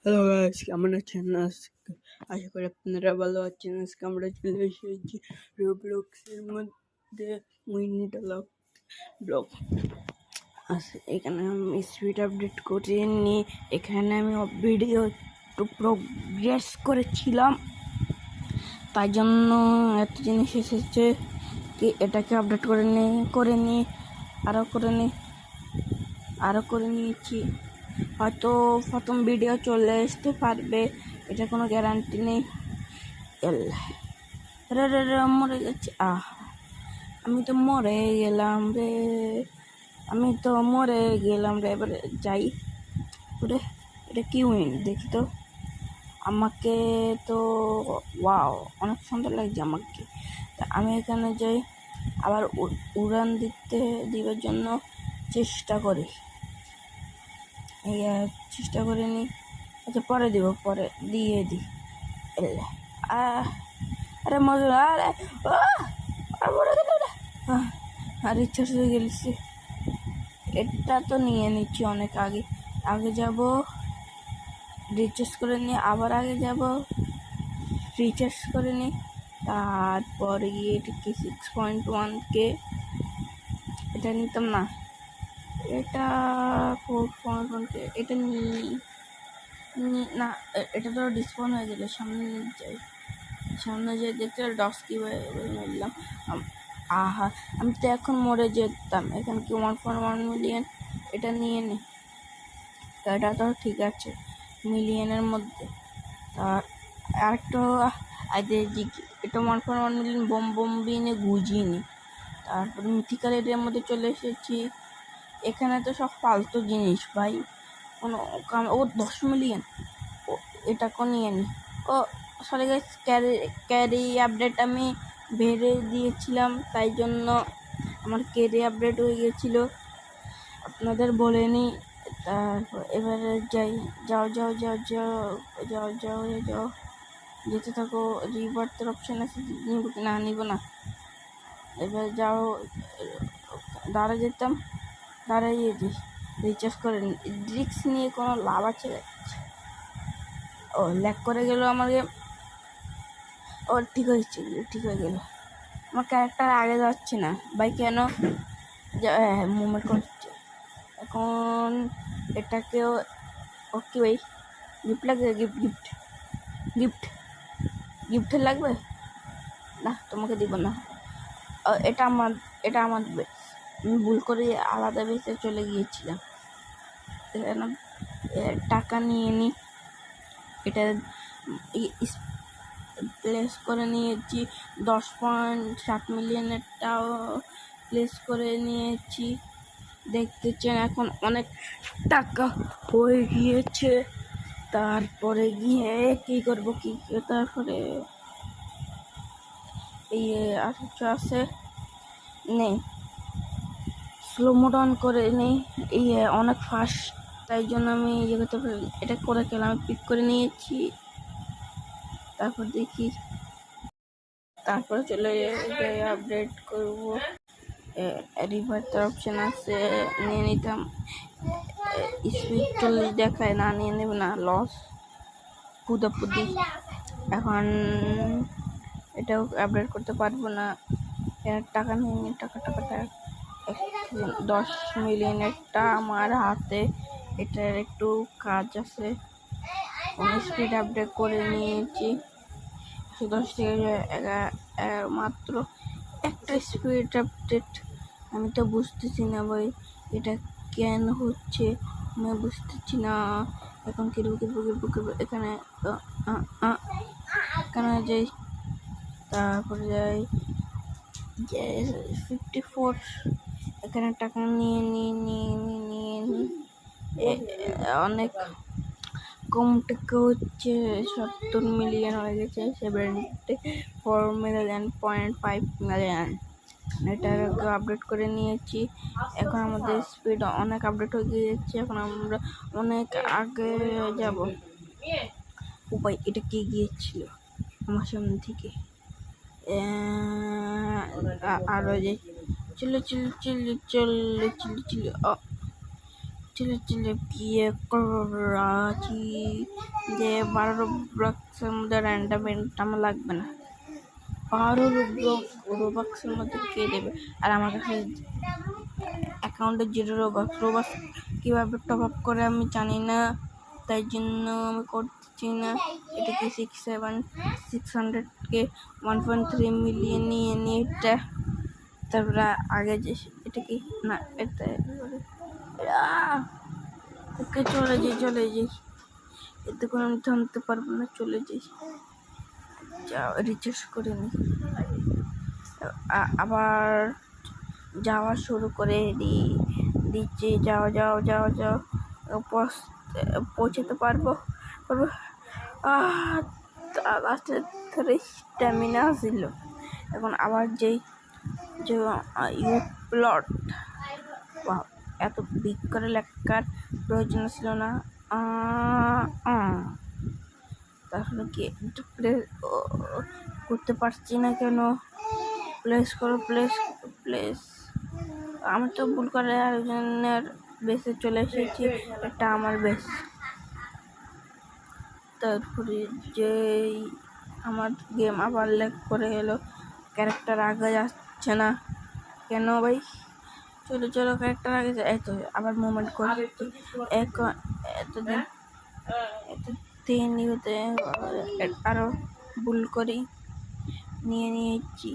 Hello guys, কেমন আছেন? আশা করি আপনারা ভালো আছেন। আজকে আমরা চলে এসেছি রোবলক্সের মধ্যে উইন্টারলক ব্লক। এখানে আমি স্পিড আপডেট করিনি। এখানে আমি ভিডিও একটু প্রোগ্রেস করেছিলাম, তাই জন্য এত জিনিস এসেছে কি এটাকে আপডেট করে নিই আরও করে নিয়েছি। হয়তো প্রথম ভিডিও চলে আসতে পারবে, এটা কোনো গ্যারান্টি নেই। মরে গেছি। আমি তো মরে গেলাম রে। এবারে যাই। ওরে, এটা কি উইন দেখি তো। আমাকে তো ওয়াও, অনেক সুন্দর লাগছে আমাকে। তা আমি এখানে যাই, আবার উড়ান দিবার জন্য চেষ্টা করি। চেষ্টা করে নিই। আচ্ছা, পরে দিয়ে দিই। আরে মজা, আরে রিচার্জ হয়ে গেছি। এটা তো নিয়ে নিচ্ছি অনেক আগে যাব, রিচার্জ করে নিয়ে আবার আগে যাব, রিচার্জ করে নিই, তারপরে গিয়ে এটা কি 6.1K এটা নিতাম না, এটা 4.1K এটা না, এটা তো ডিসকাউন্ট হয়ে গেলে সামনে যাই দেখতে 10 কীভাবে মিললাম। আমি তো এখন মরে যেতাম। এখানে কি 1.1 মিলিয়ন, এটা নিয়ে নি। এটা তো ঠিক আছে মিলিয়নের মধ্যে। আরেকটা এটা 1.1 মিলিয়ন বোম্বিনে গুজিনি। তারপরে মিথিক্যাল এরিয়ার মধ্যে চলে এসেছি। এখানে তো সব ফালতু জিনিস ভাই, কোনো 10 মিলিয়ন। এটাকে নিয়ে নি। সরি গাইস, ক্যারি আপডেট আমি বেড়ে দিয়েছিলাম, তাই জন্য আমার ক্যারি আপডেট হয়ে গেছিলো, আপনাদের বলে নি। তারপর এবারে যাও যেতে থাকো। রিভার্সের অপশান আছে, নিব কি না নিব না। এবার যাও, দাঁড়াইয়ে দিই, রিচার্জ করে রিক্স নিয়ে কোনো লাভ আছে? ল্যাগ করে গেল আমার গেম। ঠিক হয়ে গেল। আমার ক্যারেক্টার আগে যাচ্ছে না ভাই, কেন? মুভমেন্ট করছে এখন। এটাকেও ওকে ভাই, গিফট লাগবে, গিফটের লাগবে না, তোমাকে দিব না। এটা আমার বেস। আমি ভুল করে আলাদা বেসে চলে গিয়েছিলাম। টাকা নিয়ে নিই। এটা প্লেস করে নিয়েছি। 10.7 মিলিয়নেরটাও প্লেস করে নিয়েছি। দেখতেছেন এখন অনেক টাকা হয়ে গিয়েছে। তারপরে গিয়ে কি করব, তারপরে এই আছে নেই, স্লো মোডন করে নেই। অনেক ফাস্ট, তাই জন্য আমি এটা করে খেলাম। আমি পিক করে নিয়েছি। তারপর দেখি, তারপরে চলে যাই আপডেট করব। রিভার্সের অপশান আছে, নিয়ে নিতাম। স্পিড 40 দেখায় না, নিয়ে নেব না, লস পুদি। এখন এটাও আপডেট করতে পারবো না। টাকা নিয়ে নি, টাকাটা 10 মিলিয়নেরটা আমার হাতে। এটার একটু কাজ আছে, স্পিড আপডেট করে নিয়েছি। 10 থেকে মাত্র একটা স্পিড আপডেট। আমি তো বুঝতেছি না ভাই, এটা কেন হচ্ছে, আমি বুঝতেছি না। এখন কিরবো এখানে যাই, তারপরে যাই 54। এখানে টাকা নিয়ে অনেক কম টাকা হচ্ছে, 70 মিলিয়ন হয়ে গেছে, 74.5 মিলিয়ন। এটার আপডেট করে নিয়েছি। এখন আমাদের স্পিড অনেক আপডেট হয়ে গিয়েছে। এখন আমরা অনেক আগে যাব। ভাই, এটা কি গিয়েছিল আমার সামনে থেকে? আরো যে চলে চলে চলে বিয়ে করাছি যে 12 রোবক্সের মধ্যে র্যান্ডাম ইনকাম লাগবে না। 12 রোবক্সের মধ্যে কে দেবে? আর আমার কাছে অ্যাকাউন্টে 0 রোবক্স কীভাবে টপ আপ করে আমি জানি না, তাই জন্য আমি করছি না। এটা কি 600K 1.3 মিলিয়ন নিয়ে এটা। তারপরে আগে যে এটা কি না, এটা ওকে চলে যাই, এতে করে আমি থামতে পারবো না, চলে যাই। যাও রিচার্জ করে নি, আবার যাওয়া শুরু করে দিচ্ছি। যাও পৌঁছাতে পারবো। লাস্টে স্ট্যামিনা ছিল। এখন আবার যেই যে প্লট, এত বিগ করে লেখার প্রয়োজন ছিল না। তাহলে কি প্লেস করতে পারছি না কেন? প্লেস করো, প্লেস। আমি তো ভুল করে আরেকজনের বেসে চলে এসেছি, এটা আমার বেস। তারপরে যেই আমার গেম আবার ল্যাগ করে এলো, ক্যারেক্টার আগে যাচ্ছে না কেন ভাই? চলো ক্যারেক্টার আগে যায়। এই তো আবার মুভমেন্ট করছি। এতদিন ইয়েতে আরো ভুল করি নিয়েছি।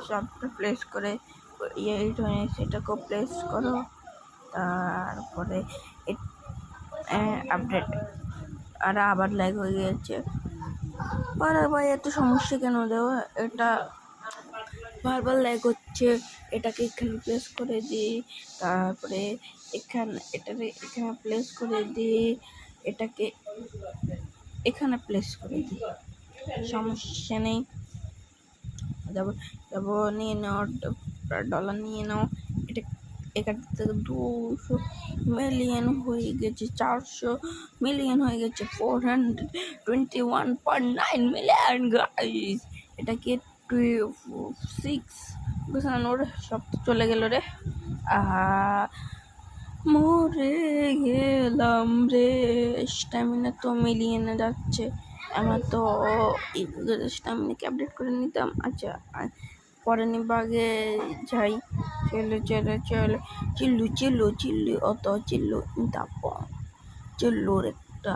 সবটা প্লেস করে সেটাকেও প্লেস করো। তারপরে আপডেট আর আবার ল্যাগ হয়ে গিয়েছে। আরে ভাই এত সমস্যা কেন দেবো? এটা বারবার ল্যাগ হচ্ছে। এটাকে এখানে প্লেস করে দিই, তারপরে এখানে প্লেস করে দিই, এটাকে এখানে প্লেস করে দিই, সমস্যা নেই। যাবো নিয়ে নাও, ডলার নিয়ে নাও। এটা এখান থেকে 200 মিলিয়ন হয়ে গেছে, 400 মিলিয়ন হয়ে গেছে, 421.9 মিলিয়ন গাইস। এটা কি 6 ওরে সব চলে গেল রে। মরে গেলাম রে। স্ট্যামিনা তো মিলিয়নে যাচ্ছে। আমার তো স্ট্যামিনাকে আপডেট করে নিতাম। আচ্ছা পরে নিবাগে যাই। চলো চিল্লু অত চিল্লু চিল্লু একটা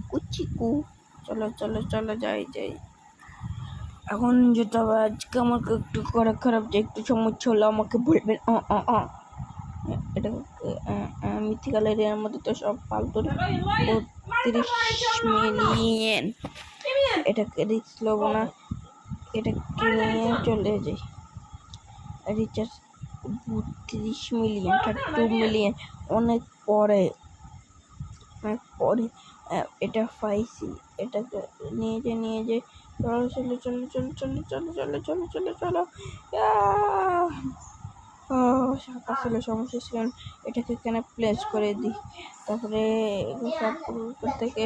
কুচি চলো যাই। এখন যেটা আজকে আমাকে একটু খারাপ যে একটু সমস্যা হলো আমাকে বলবেন। এটা মিথিক্যাল এরিয়ার মধ্যে তো সব ফালতু 32 মিলিয়ন। এটাকে রিস্ক লব না, এটাকে নিয়ে চলে যাই। রিচার্জ 32 মিলিয়ন, 32 মিলিয়ন অনেক পরে এটা পাইছি। এটাকে নিয়ে যাই। চলো আসলে সমস্যা ছিল। এটাকে এখানে প্লেস করে দিই, তারপরে সব থেকে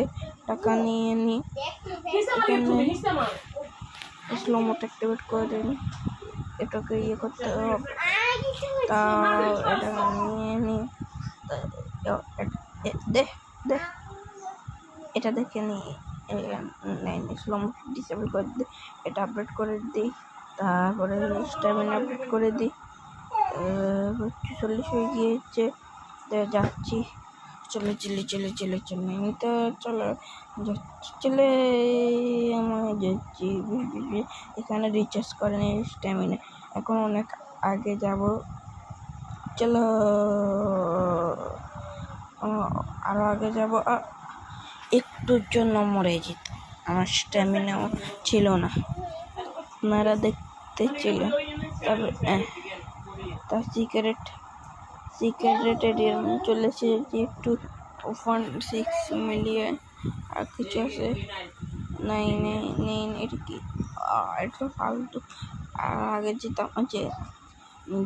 টাকা নিয়ে নিই। স্লো মোড অ্যাক্টিভেট করে দিই, এটাকে করতে হবে। তাও এটা নিয়ে নিই, এটা দেখে নিই। স্লো মোড ডিসেবল করে দিই, এটা আপডেট করে দিই, তারপরে স্ট্যামিনা আপডেট করে দিই। 40 হয়ে গিয়েছে, যাচ্ছি। চলে আমি তো চলে যাচ্ছি। এখানে রিচার্জ করে নিই স্ট্যামিনা। এখন অনেক আগে যাব, চলো আরো আগে যাব। একটুর জন্য মরে যেত, আমার স্ট্যামিনাও ছিল না, আপনারা দেখতে ছিলেন। তারপর তার সিক্রেট এরিয়ার চলে এসেছি। 2.6 মিলিয়ন আর কিছু আছে। নেই এটা কি? এটা ফালতু। আগে যেতাম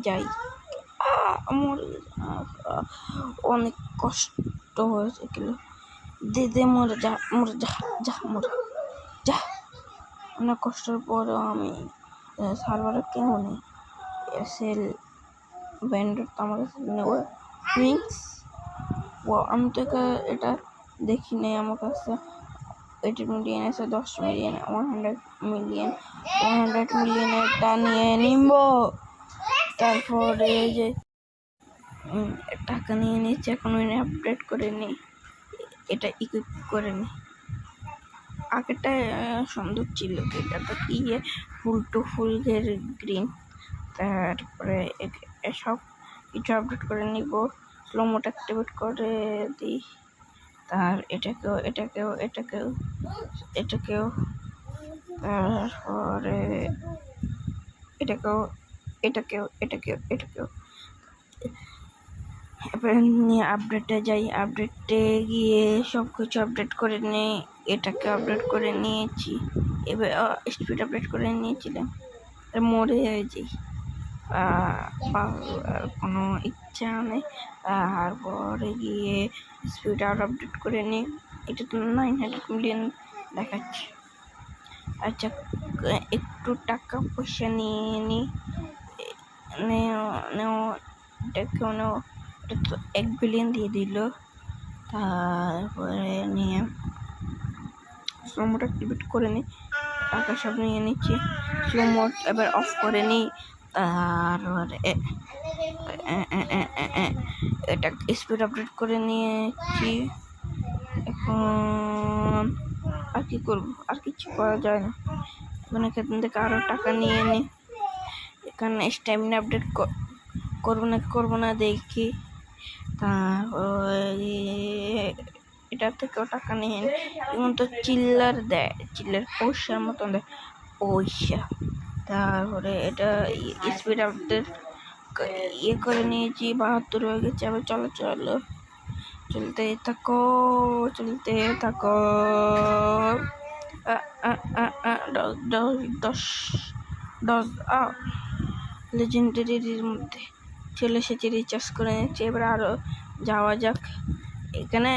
যাই। অনেক কষ্ট হয়েছে কিন্তু দে মরে যা। অনেক কষ্টের পরেও আমি সার্ভারে কেউ নেই। ভেন্ডর তো আমার কাছে নেবো উইংস। ও আমি তো এটা দেখি নাই, আমার কাছে 80 মিলিয়ন আছে, 10 মিলিয়ন, 100 মিলিয়ন এটা নিয়ে নিব। তারপরে যে টাকা নিয়ে নিচ্ছে, এখন আপডেট করে নিই, এটা ইকুইপ করে নিই। আগেটা সুন্দর ছিল, এটা তো কি ফুল টু ফুল গ্রিন। তারপরে এসব কিছু আপডেট করে নিব, স্লো মোড অ্যাক্টিভেট করে দিই। এটাকেও তারপরে এটাকেও এবার নিয়ে আপডেটে যাই। আপডেটে গিয়ে সব কিছু আপডেট করে নিই, এটাকে আপডেট করে নিয়েছি, এবার স্পিড আপডেট করে নিয়েছিলাম। মরে যাই, কোনো ইচ্ছা নেই। তারপরে গিয়ে স্পিড আপডেট করে নিই, এটা তো 900 মিলিয়ন দেখাচ্ছে। আচ্ছা একটু টাকা পয়সা নিয়ে নিই, এটাকেও নেও, এটা তো 1 বিলিয়ন দিয়ে দিল। তারপরে নিয়ে স্লো মোড অ্যাক্টিভেট করে নিই, টাকা সব নিয়ে নিচ্ছি, স্লো মোড এবার অফ করে নিই। তারপরে এটা স্পিড আপডেট করে নিয়েছি। এখন আর কি করবো, আর কিছু করা যায় না। এখন এখান থেকে আরো টাকা নিয়ে নিই, এখানে স্ট্যামিনা আপডেট করবো না দেখি। তারপরে এটা থেকেও টাকা নিয়ে নিই, এখন তো চিল্লার দেয়, চিল্লার পয়সার মতন দেয় পয়সা। তারপরে এটা স্পিড আপডেট করে নিয়েছি, 72 হয়ে গেছে। আবার চলো চলতে থাকো 10 লেজেন্ডারির মধ্যে চলে এসেছি, রিচার্জ করে নিচ্ছি। এবার আরো যাওয়া যাক। এখানে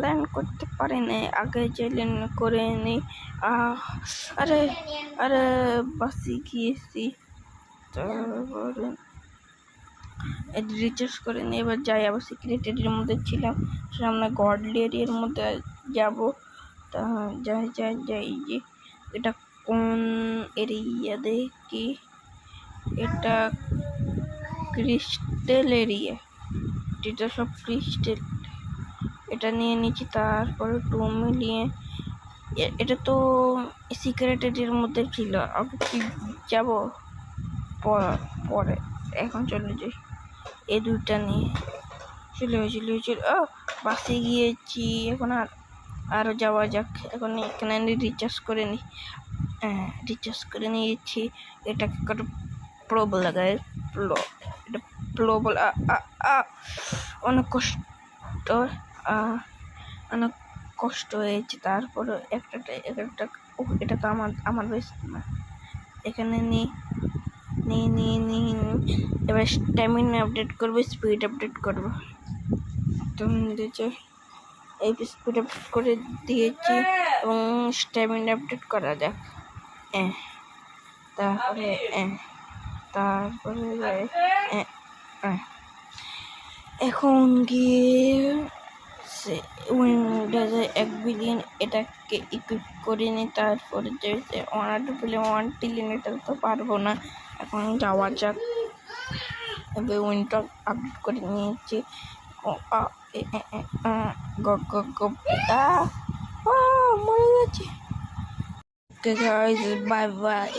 ল্যান্ড করতে পারি না, আগে যে ল্যান্ড করে নিই। আরে বাসি গিয়েছি। তারপরে রিচার্জ করে নিই, এবার যাই। আবার সিক্রেট এরিয়ার মধ্যে ছিলাম, সামনে গডলি এরিয়ার মধ্যে যাব। তা যাই যে এটা কোন এরিয়া দেখি, এটা ক্রিস্টাল এরিয়া, এটা সব ক্রিস্টাল, এটা নিয়ে নিচ্ছি। তারপরে 2 মিলিয়ন, এটা তো সিক্রেট এরিয়ার মধ্যে ছিল, আগে কি যাবো পরে, এখন চলে যাই। এই দুইটা নিয়ে চলে বাসে গিয়েছি। এখন আরো যাওয়া যাক। এখন এখানে রিচার্জ করে নিই, রিচার্জ করে নিয়েছি। এটাকে কত প্রো লাগায়, এটা প্রো বলে অনেক কষ্ট হয়েছে। তারপরে একটা এটা তো আমার বেশ না, এখানে নিই। এবার স্ট্যামিনা আপডেট করবো, স্পিড আপডেট করবো। তো এই স্পিড আপডেট করে দিয়েছি এবং স্ট্যামিনা আপডেট করা যাক। তারপরে এখন গিয়ে উইন্ডোজে 1 বিলিয়ন এটাকে ইকুইপ করে নিই। তারপরে যে 1 ট্রিলিয়ন এটা তো পারবো না, এখন যাওয়া যাক। এবার উইন্ডো আপডেট করে নিয়েছি। মরে গেছে। Bye bye.